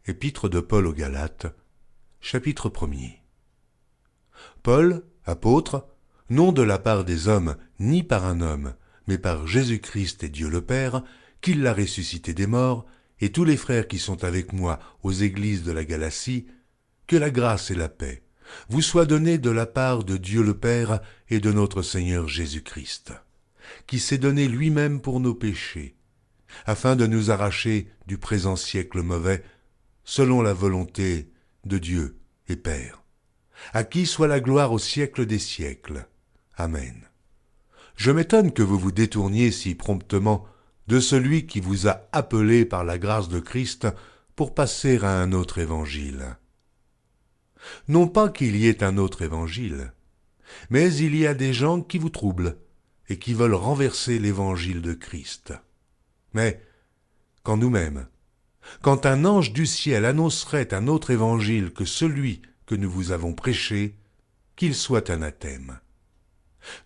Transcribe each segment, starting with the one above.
Épître de Paul aux Galates, chapitre 1er. Paul, apôtre, non de la part des hommes, ni par un homme, mais par Jésus-Christ et Dieu le Père, qui l'a ressuscité des morts, et tous les frères qui sont avec moi aux églises de la Galatie, que la grâce et la paix vous soient données de la part de Dieu le Père et de notre Seigneur Jésus-Christ, qui s'est donné lui-même pour nos péchés, afin de nous arracher du présent siècle mauvais, selon la volonté de Dieu et Père, à qui soit la gloire au siècle des siècles. Amen. Je m'étonne que vous vous détourniez si promptement de celui qui vous a appelé par la grâce de Christ pour passer à un autre évangile. Non pas qu'il y ait un autre évangile, mais il y a des gens qui vous troublent et qui veulent renverser l'évangile de Christ. Mais, quand nous-mêmes, quand un ange du ciel annoncerait un autre évangile que celui que nous vous avons prêché, qu'il soit anathème.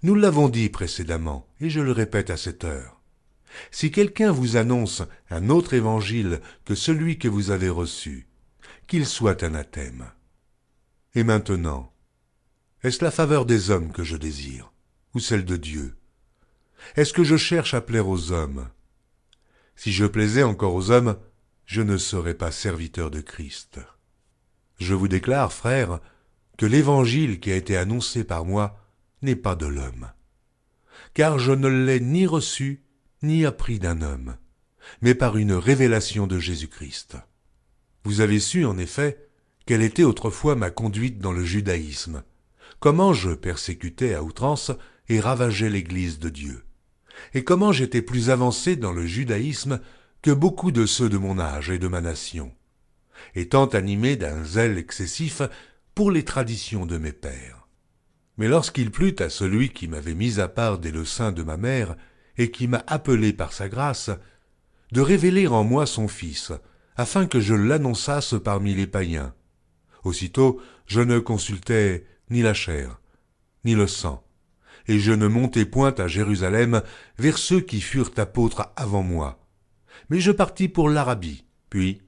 Nous l'avons dit précédemment, et je le répète à cette heure. Si quelqu'un vous annonce un autre évangile que celui que vous avez reçu, qu'il soit anathème. Et maintenant, est-ce la faveur des hommes que je désire, ou celle de Dieu? Est-ce que je cherche à plaire aux hommes? Si je plaisais encore aux hommes, je ne serais pas serviteur de Christ. Je vous déclare, frères, que l'évangile qui a été annoncé par moi n'est pas de l'homme. Car je ne l'ai ni reçu, ni appris d'un homme, mais par une révélation de Jésus-Christ. Vous avez su, en effet, quelle était autrefois ma conduite dans le judaïsme, comment je persécutais à outrance et ravageais l'Église de Dieu, et comment j'étais plus avancé dans le judaïsme que beaucoup de ceux de mon âge et de ma nation, étant animé d'un zèle excessif pour les traditions de mes pères. Mais lorsqu'il plut à celui qui m'avait mis à part dès le sein de ma mère et qui m'a appelé par sa grâce, de révéler en moi son Fils, afin que je l'annonçasse parmi les païens, aussitôt je ne consultai ni la chair, ni le sang, et je ne montai point à Jérusalem vers ceux qui furent apôtres avant moi, mais je partis pour l'Arabie, puis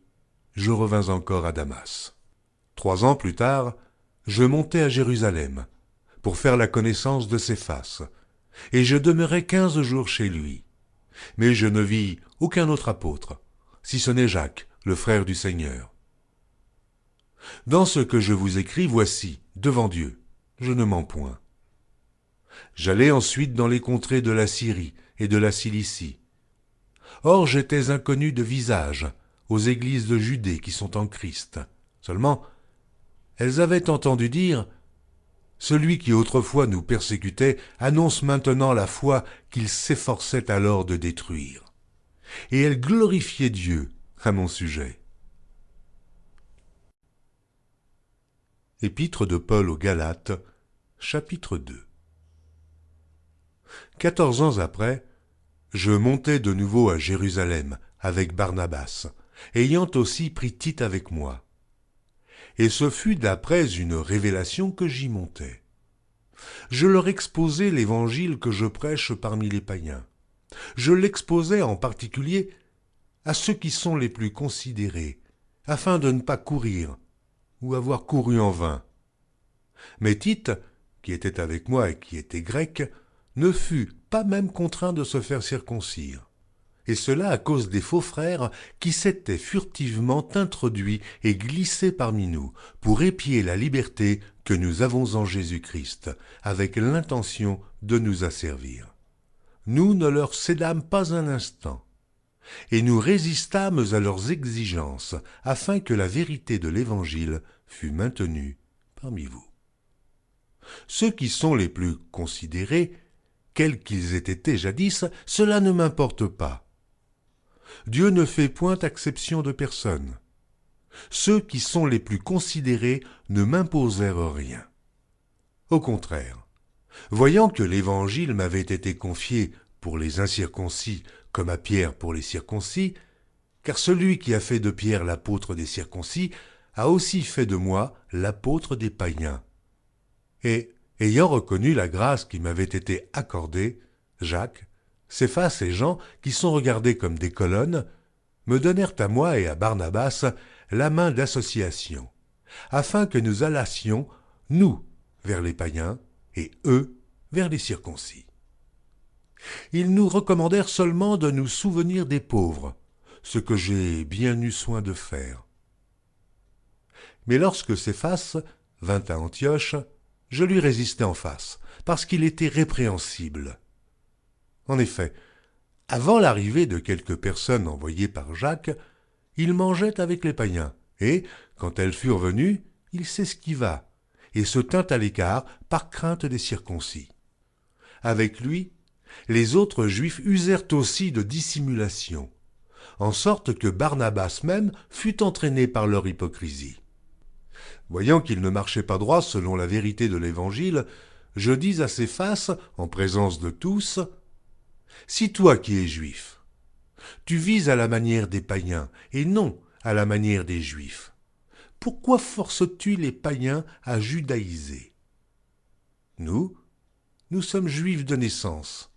je revins encore à Damas. 3 ans plus tard, je montai à Jérusalem, pour faire la connaissance de Céphas, et je demeurai 15 jours chez lui. Mais je ne vis aucun autre apôtre, si ce n'est Jacques, le frère du Seigneur. Dans ce que je vous écris, voici, devant Dieu, je ne mens point. J'allai ensuite dans les contrées de la Syrie et de la Cilicie. Or j'étais inconnu de visage aux églises de Judée qui sont en Christ. Seulement, elles avaient entendu dire « Celui qui autrefois nous persécutait annonce maintenant la foi qu'il s'efforçait alors de détruire. » Et elles glorifiaient Dieu à mon sujet. Épître de Paul aux Galates, chapitre 2. 14 ans après, je montai de nouveau à Jérusalem avec Barnabas, ayant aussi pris Tite avec moi. Et ce fut d'après une révélation que j'y montai. Je leur exposai l'évangile que je prêche parmi les païens. Je l'exposai en particulier à ceux qui sont les plus considérés, afin de ne pas courir ou avoir couru en vain. Mais Tite, qui était avec moi et qui était grec, ne fut pas même contraint de se faire circoncire, et cela à cause des faux frères qui s'étaient furtivement introduits et glissés parmi nous pour épier la liberté que nous avons en Jésus-Christ, avec l'intention de nous asservir. Nous ne leur cédâmes pas un instant, et nous résistâmes à leurs exigences, afin que la vérité de l'Évangile fût maintenue parmi vous. Ceux qui sont les plus considérés, quels qu'ils aient été jadis, cela ne m'importe pas. Dieu ne fait point exception de personne. Ceux qui sont les plus considérés ne m'imposèrent rien. Au contraire, voyant que l'Évangile m'avait été confié pour les incirconcis comme à Pierre pour les circoncis, car celui qui a fait de Pierre l'apôtre des circoncis a aussi fait de moi l'apôtre des païens. Et, ayant reconnu la grâce qui m'avait été accordée, Jacques, Céphas et Jean, qui sont regardés comme des colonnes, me donnèrent à moi et à Barnabas la main d'association, afin que nous allassions, nous, vers les païens, et eux, vers les circoncis. Ils nous recommandèrent seulement de nous souvenir des pauvres, ce que j'ai bien eu soin de faire. Mais lorsque Céphas vint à Antioche, je lui résistai en face, parce qu'il était répréhensible. En effet, avant l'arrivée de quelques personnes envoyées par Jacques, il mangeait avec les païens, et, quand elles furent venues, il s'esquiva, et se tint à l'écart par crainte des circoncis. Avec lui, les autres Juifs usèrent aussi de dissimulation, en sorte que Barnabas même fut entraîné par leur hypocrisie. Voyant qu'il ne marchait pas droit selon la vérité de l'Évangile, je dis à Céphas, en présence de tous, « Si toi qui es juif, tu vises à la manière des païens et non à la manière des Juifs, pourquoi forces-tu les païens à judaïser? Nous sommes juifs de naissance,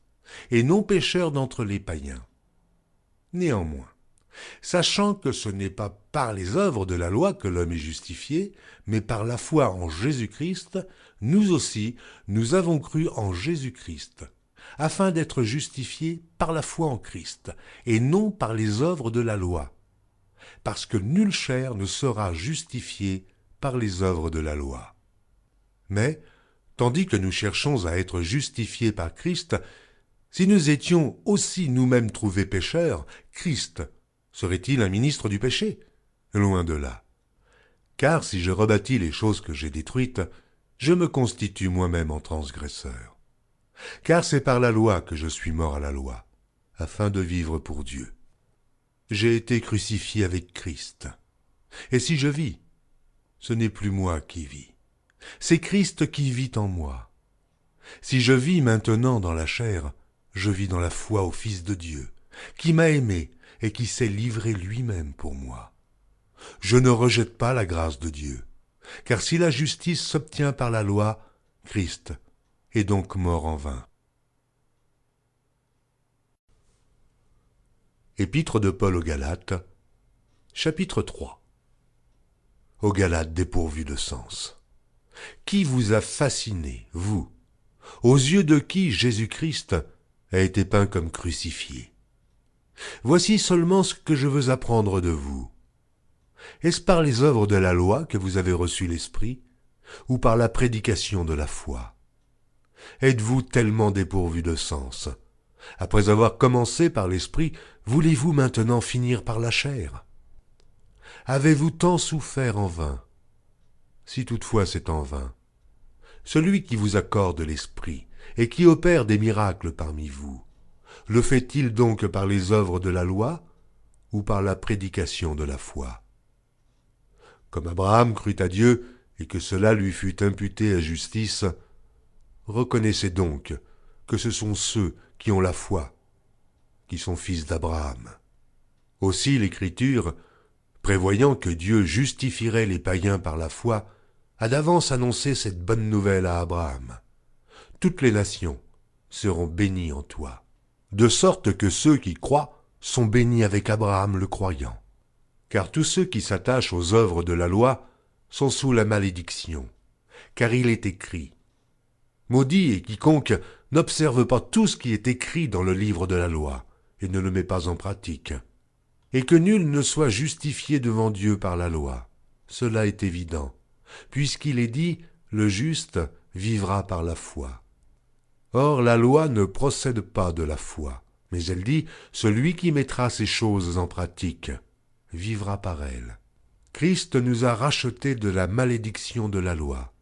et non pécheurs d'entre les païens. Néanmoins, sachant que ce n'est pas par les œuvres de la loi que l'homme est justifié, mais par la foi en Jésus-Christ, nous aussi, nous avons cru en Jésus-Christ, afin d'être justifiés par la foi en Christ, et non par les œuvres de la loi, parce que nulle chair ne sera justifiée par les œuvres de la loi. Mais, tandis que nous cherchons à être justifiés par Christ, si nous étions aussi nous-mêmes trouvés pécheurs, Christ serait-il un ministre du péché? Loin de là. Car si je rebâtis les choses que j'ai détruites, je me constitue moi-même en transgresseur. Car c'est par la loi que je suis mort à la loi, afin de vivre pour Dieu. J'ai été crucifié avec Christ. Et si je vis, ce n'est plus moi qui vis. C'est Christ qui vit en moi. Si je vis maintenant dans la chair, je vis dans la foi au Fils de Dieu, qui m'a aimé et qui s'est livré lui-même pour moi. Je ne rejette pas la grâce de Dieu, car si la justice s'obtient par la loi, Christ est donc mort en vain. Épître de Paul aux Galates, chapitre 3. Aux Galates dépourvus de sens. Qui vous a fasciné, vous, aux yeux de qui Jésus-Christ a été peint comme crucifié? Voici seulement ce que je veux apprendre de vous. Est-ce par les œuvres de la loi que vous avez reçu l'Esprit, ou par la prédication de la foi? Êtes-vous tellement dépourvus de sens? Après avoir commencé par l'Esprit, voulez-vous maintenant finir par la chair? Avez-vous tant souffert en vain? Si toutefois c'est en vain, celui qui vous accorde l'Esprit et qui opère des miracles parmi vous, le fait-il donc par les œuvres de la loi ou par la prédication de la foi? Comme Abraham crut à Dieu et que cela lui fut imputé à justice, reconnaissez donc que ce sont ceux qui ont la foi, qui sont fils d'Abraham. Aussi l'Écriture, prévoyant que Dieu justifierait les païens par la foi, a d'avance annoncé cette bonne nouvelle à Abraham. Toutes les nations seront bénies en toi, de sorte que ceux qui croient sont bénis avec Abraham le croyant. Car tous ceux qui s'attachent aux œuvres de la loi sont sous la malédiction, car il est écrit « Maudit est quiconque n'observe pas tout ce qui est écrit dans le livre de la loi et ne le met pas en pratique. Et que nul ne soit justifié devant Dieu par la loi. Cela est évident, puisqu'il est dit « Le juste vivra par la foi ». Or la loi ne procède pas de la foi, mais elle dit « Celui qui mettra ces choses en pratique vivra par elles ». Christ nous a rachetés de la malédiction de la loi,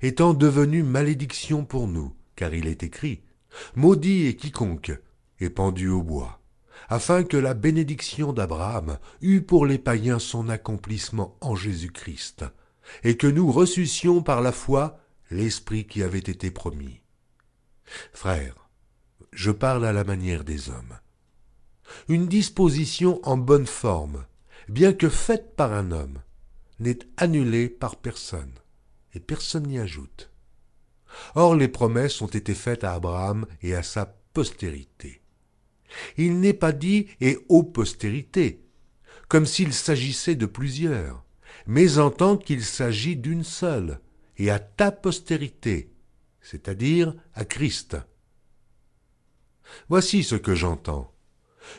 étant devenu malédiction pour nous, car il est écrit « Maudit est quiconque est pendu au bois », afin que la bénédiction d'Abraham eût pour les païens son accomplissement en Jésus-Christ, et que nous reçussions par la foi l'Esprit qui avait été promis. Frères, je parle à la manière des hommes. Une disposition en bonne forme, bien que faite par un homme, n'est annulée par personne, et personne n'y ajoute. Or les promesses ont été faites à Abraham et à sa postérité. Il n'est pas dit « et aux postérités », comme s'il s'agissait de plusieurs, mais entends qu'il s'agit d'une seule, et à ta postérité, c'est-à-dire à Christ. Voici ce que j'entends.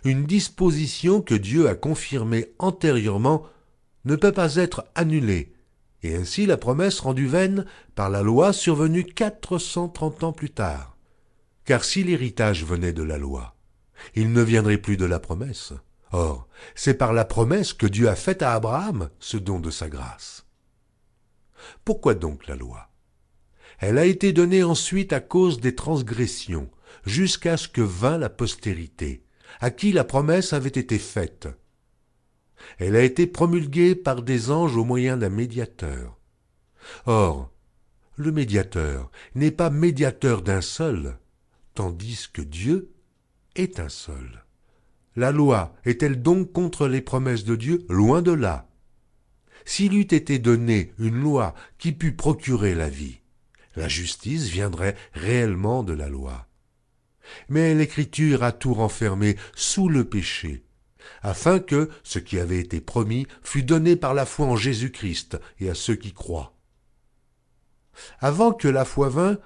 Une disposition que Dieu a confirmée antérieurement ne peut pas être annulée, et ainsi la promesse rendue vaine par la loi survenue 430 ans plus tard. Car si l'héritage venait de la loi, il ne viendrait plus de la promesse. Or, c'est par la promesse que Dieu a faite à Abraham ce don de sa grâce. Pourquoi donc la loi? Elle a été donnée ensuite à cause des transgressions, jusqu'à ce que vînt la postérité, à qui la promesse avait été faite. Elle a été promulguée par des anges au moyen d'un médiateur. Or, le médiateur n'est pas médiateur d'un seul, tandis que Dieu est un seul. La loi est-elle donc contre les promesses de Dieu? Loin de là. S'il eût été donné une loi qui pût procurer la vie, la justice viendrait réellement de la loi. Mais l'Écriture a tout renfermé sous le péché, afin que ce qui avait été promis fût donné par la foi en Jésus-Christ et à ceux qui croient. Avant que la foi vînt,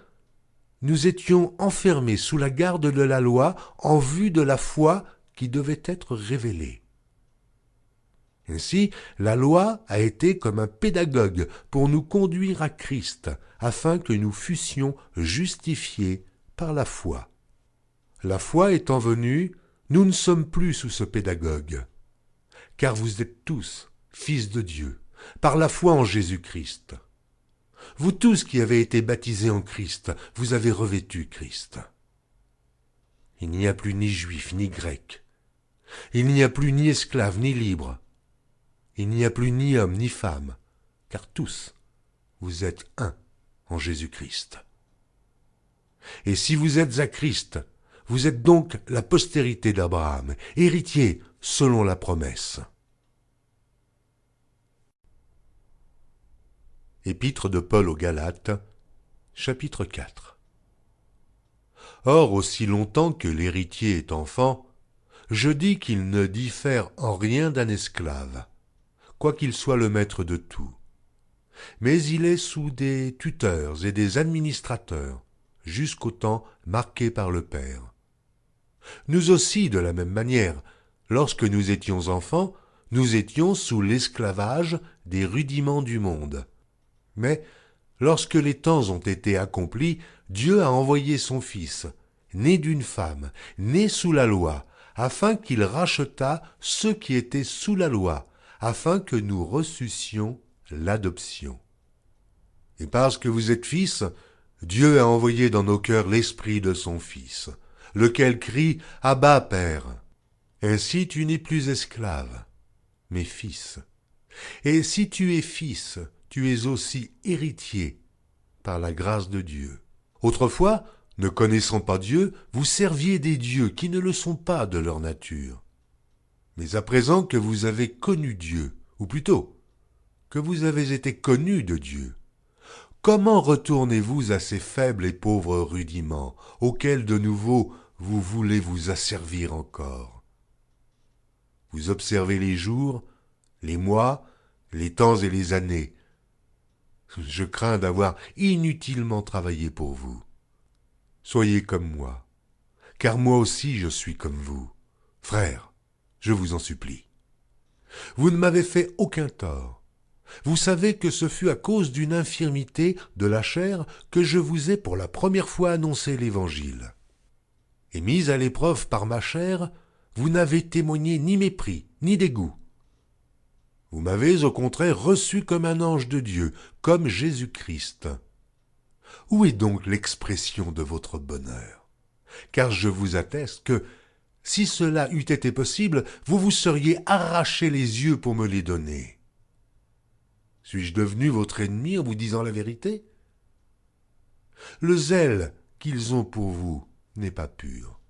nous étions enfermés sous la garde de la loi en vue de la foi qui devait être révélée. Ainsi, la loi a été comme un pédagogue pour nous conduire à Christ, afin que nous fussions justifiés par la foi. La foi étant venue, nous ne sommes plus sous ce pédagogue, car vous êtes tous fils de Dieu, par la foi en Jésus-Christ. Vous tous qui avez été baptisés en Christ, vous avez revêtu Christ. Il n'y a plus ni juif ni grec, il n'y a plus ni esclave ni libre, il n'y a plus ni homme ni femme, car tous, vous êtes un en Jésus-Christ. Et si vous êtes à Christ, vous êtes donc la postérité d'Abraham, héritier selon la promesse. Épître de Paul aux Galates, chapitre 4. Or, aussi longtemps que l'héritier est enfant, je dis qu'il ne diffère en rien d'un esclave, quoiqu'il soit le maître de tout. Mais il est sous des tuteurs et des administrateurs, jusqu'au temps marqué par le Père. Nous aussi, de la même manière, lorsque nous étions enfants, nous étions sous l'esclavage des rudiments du monde. Mais, lorsque les temps ont été accomplis, Dieu a envoyé son Fils, né d'une femme, né sous la loi, afin qu'il rachetât ceux qui étaient sous la loi, afin que nous reçussions l'adoption. Et parce que vous êtes fils, Dieu a envoyé dans nos cœurs l'esprit de son Fils, lequel crie « Abba, Père ». Ainsi tu n'es plus esclave, mais fils. Et si tu es fils, tu es aussi héritier, par la grâce de Dieu. Autrefois, ne connaissant pas Dieu, vous serviez des dieux qui ne le sont pas de leur nature. Mais à présent que vous avez connu Dieu, ou plutôt, que vous avez été connus de Dieu, comment retournez-vous à ces faibles et pauvres rudiments, auxquels de nouveau vous voulez vous asservir encore? Vous observez les jours, les mois, les temps et les années. Je crains d'avoir inutilement travaillé pour vous. Soyez comme moi, car moi aussi je suis comme vous. Frères, je vous en supplie. Vous ne m'avez fait aucun tort. Vous savez que ce fut à cause d'une infirmité de la chair que je vous ai pour la première fois annoncé l'Évangile. Et mis à l'épreuve par ma chair, vous n'avez témoigné ni mépris, ni dégoût. Vous m'avez au contraire reçu comme un ange de Dieu, comme Jésus-Christ. Où est donc l'expression de votre bonheur? Car je vous atteste que, si cela eût été possible, vous vous seriez arraché les yeux pour me les donner. Suis-je devenu votre ennemi en vous disant la vérité? Le zèle qu'ils ont pour vous n'est pas pur,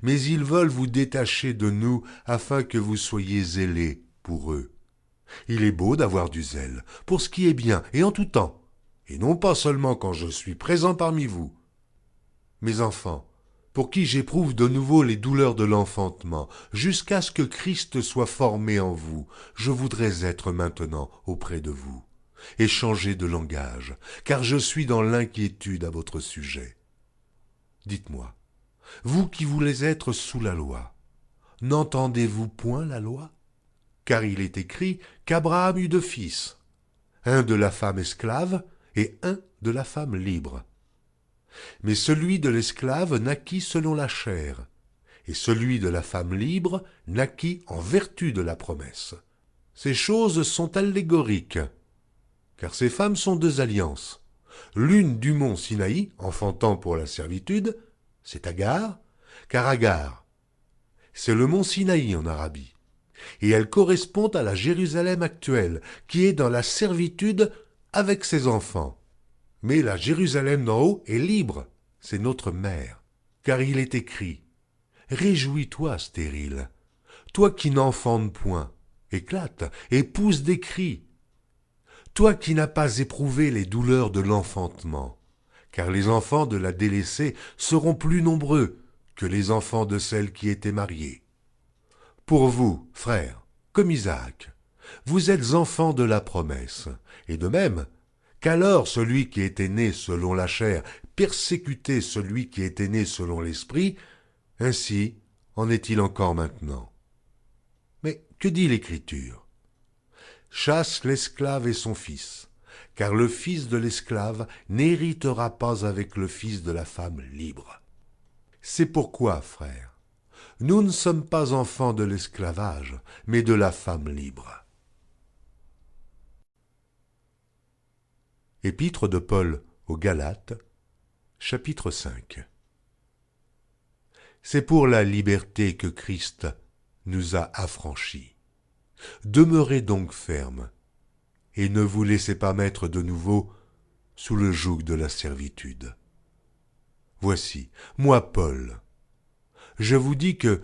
mais ils veulent vous détacher de nous afin que vous soyez zélés pour eux. Il est beau d'avoir du zèle, pour ce qui est bien et en tout temps, et non pas seulement quand je suis présent parmi vous. Mes enfants, pour qui j'éprouve de nouveau les douleurs de l'enfantement, jusqu'à ce que Christ soit formé en vous, je voudrais être maintenant auprès de vous, et changer de langage, car je suis dans l'inquiétude à votre sujet. Dites-moi, vous qui voulez être sous la loi, n'entendez-vous point la loi? Car il est écrit qu'Abraham eut deux fils, un de la femme esclave et un de la femme libre. Mais celui de l'esclave naquit selon la chair, et celui de la femme libre naquit en vertu de la promesse. Ces choses sont allégoriques, car ces femmes sont deux alliances. L'une du mont Sinaï, enfantant pour la servitude, c'est Agar, car Agar, c'est le mont Sinaï en Arabie, et elle correspond à la Jérusalem actuelle, qui est dans la servitude avec ses enfants. Mais la Jérusalem d'en haut est libre, c'est notre mère, car il est écrit « Réjouis-toi, stérile, toi qui n'enfantes point, éclate et pousse des cris, toi qui n'as pas éprouvé les douleurs de l'enfantement, car les enfants de la délaissée seront plus nombreux que les enfants de celle qui était mariée. Pour vous, frères, comme Isaac, vous êtes enfants de la promesse, et de même, qu'alors celui qui était né selon la chair persécutait celui qui était né selon l'esprit, ainsi en est-il encore maintenant. Mais que dit l'Écriture? Chasse l'esclave et son fils, car le fils de l'esclave n'héritera pas avec le fils de la femme libre. C'est pourquoi, frères, nous ne sommes pas enfants de l'esclavage, mais de la femme libre. Épître de Paul aux Galates, chapitre 5. C'est pour la liberté que Christ nous a affranchis. Demeurez donc fermes, et ne vous laissez pas mettre de nouveau sous le joug de la servitude. Voici, moi Paul, je vous dis que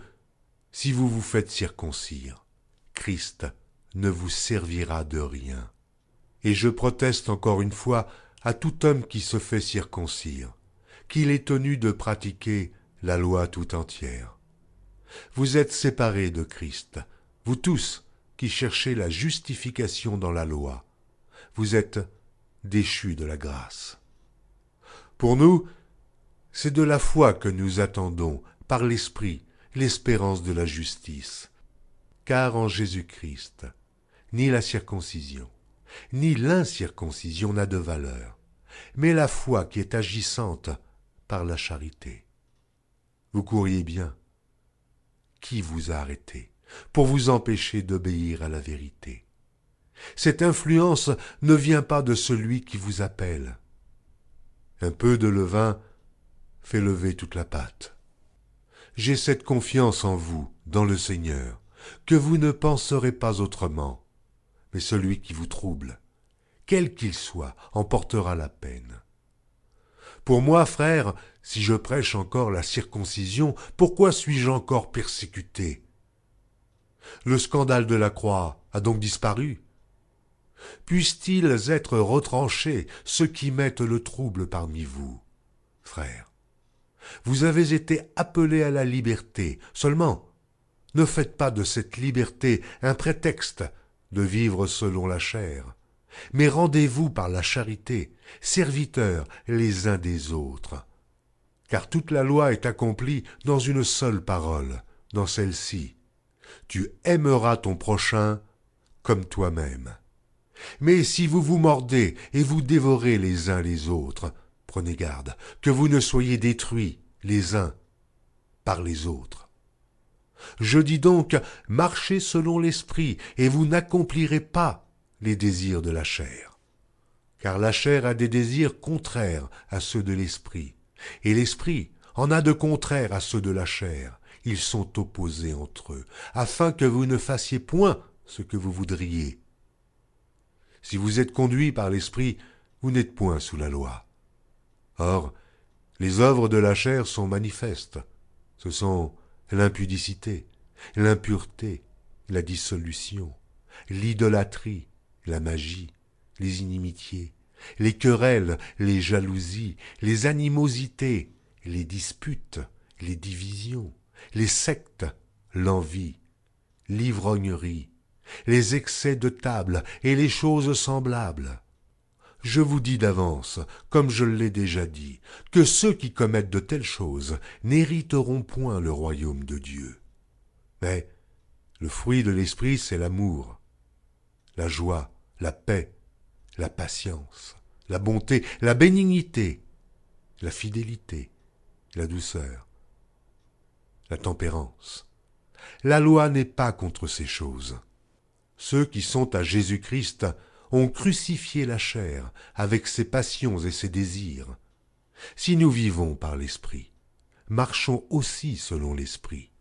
si vous vous faites circoncire, Christ ne vous servira de rien. Et je proteste encore une fois à tout homme qui se fait circoncire, qu'il est tenu de pratiquer la loi tout entière. Vous êtes séparés de Christ, vous tous qui cherchez la justification dans la loi. Vous êtes déchus de la grâce. Pour nous, c'est de la foi que nous attendons, par l'Esprit, l'espérance de la justice. Car en Jésus-Christ, ni la circoncision, ni l'incirconcision n'a de valeur, mais la foi qui est agissante par la charité. Vous couriez bien. Qui vous a arrêté pour vous empêcher d'obéir à la vérité? Cette influence ne vient pas de celui qui vous appelle. Un peu de levain fait lever toute la pâte. J'ai cette confiance en vous, dans le Seigneur, que vous ne penserez pas autrement, mais celui qui vous trouble, quel qu'il soit, en portera la peine. Pour moi, frère, si je prêche encore la circoncision, pourquoi suis-je encore persécuté? Le scandale de la croix a donc disparu. Puissent-ils être retranchés, ceux qui mettent le trouble parmi vous? Frères, vous avez été appelés à la liberté, seulement ne faites pas de cette liberté un prétexte de vivre selon la chair, mais rendez-vous par la charité, serviteurs les uns des autres. Car toute la loi est accomplie dans une seule parole, dans celle-ci. Tu aimeras ton prochain comme toi-même. Mais si vous vous mordez et vous dévorez les uns les autres, prenez garde que vous ne soyez détruits les uns par les autres. Je dis donc, marchez selon l'esprit, et vous n'accomplirez pas les désirs de la chair. Car la chair a des désirs contraires à ceux de l'esprit, et l'esprit en a de contraires à ceux de la chair. Ils sont opposés entre eux, afin que vous ne fassiez point ce que vous voudriez. Si vous êtes conduits par l'esprit, vous n'êtes point sous la loi. Or, les œuvres de la chair sont manifestes. Ce sont l'impudicité, l'impureté, la dissolution, l'idolâtrie, la magie, les inimitiés, les querelles, les jalousies, les animosités, les disputes, les divisions, les sectes, l'envie, l'ivrognerie, les excès de table et les choses semblables. Je vous dis d'avance, comme je l'ai déjà dit, que ceux qui commettent de telles choses n'hériteront point le royaume de Dieu. Mais le fruit de l'esprit, c'est l'amour, la joie, la paix, la patience, la bonté, la bénignité, la fidélité, la douceur, la tempérance. La loi n'est pas contre ces choses. Ceux qui sont à Jésus-Christ ont crucifié la chair avec ses passions et ses désirs. Si nous vivons par l'Esprit, marchons aussi selon l'Esprit.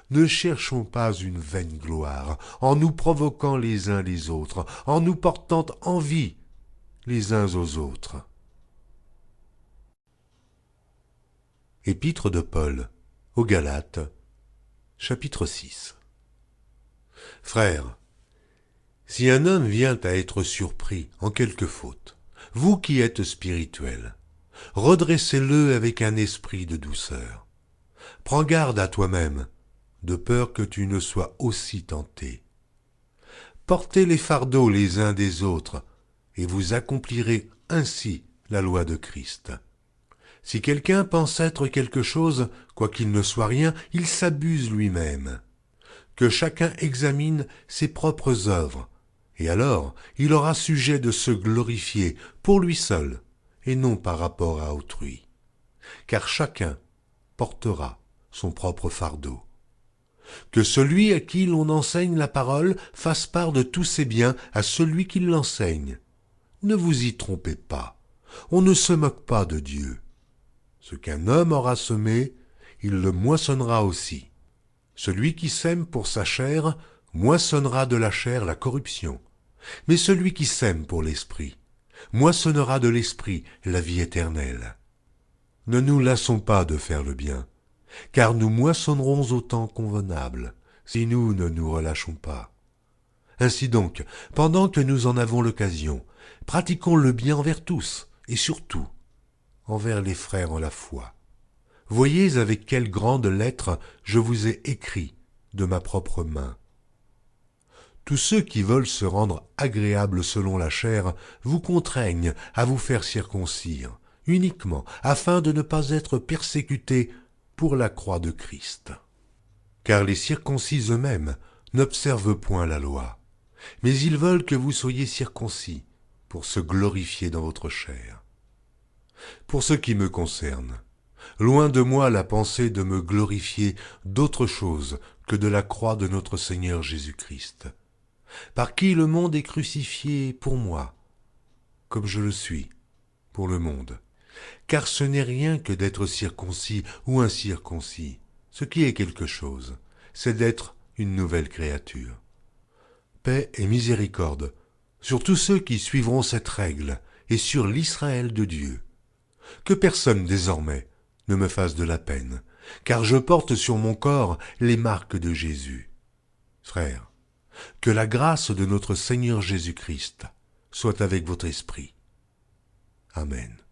Ne cherchons pas une vaine gloire en nous provoquant les uns les autres, en nous portant envie les uns aux autres. Épître de Paul aux Galates, chapitre 6. Frères, si un homme vient à être surpris en quelque faute, vous qui êtes spirituels, redressez-le avec un esprit de douceur. Prends garde à toi-même, de peur que tu ne sois aussi tenté. Portez les fardeaux les uns des autres, et vous accomplirez ainsi la loi de Christ. Si quelqu'un pense être quelque chose, quoiqu'il ne soit rien, il s'abuse lui-même. Que chacun examine ses propres œuvres, et alors il aura sujet de se glorifier pour lui seul, et non par rapport à autrui. Car chacun portera son propre fardeau. Que celui à qui l'on enseigne la parole fasse part de tous ses biens à celui qui l'enseigne. Ne vous y trompez pas, on ne se moque pas de Dieu. Ce qu'un homme aura semé, il le moissonnera aussi. Celui qui sème pour sa chair moissonnera de la chair la corruption, mais celui qui sème pour l'esprit moissonnera de l'esprit la vie éternelle. Ne nous lassons pas de faire le bien, car nous moissonnerons au temps convenable, si nous ne nous relâchons pas. Ainsi donc, pendant que nous en avons l'occasion, pratiquons le bien envers tous, et surtout envers les frères en la foi. Voyez avec quelle grande lettre je vous ai écrit de ma propre main. Tous ceux qui veulent se rendre agréables selon la chair vous contraignent à vous faire circoncire, uniquement afin de ne pas être persécutés pour la croix de Christ. Car les circoncis eux-mêmes n'observent point la loi, mais ils veulent que vous soyez circoncis pour se glorifier dans votre chair. Pour ce qui me concerne, loin de moi la pensée de me glorifier d'autre chose que de la croix de notre Seigneur Jésus-Christ, par qui le monde est crucifié pour moi, comme je le suis pour le monde. Car ce n'est rien que d'être circoncis ou incirconcis. Ce qui est quelque chose, c'est d'être une nouvelle créature. Paix et miséricorde sur tous ceux qui suivront cette règle et sur l'Israël de Dieu. Que personne désormais ne me fasse de la peine, car je porte sur mon corps les marques de Jésus. Frères, que la grâce de notre Seigneur Jésus-Christ soit avec votre esprit. Amen.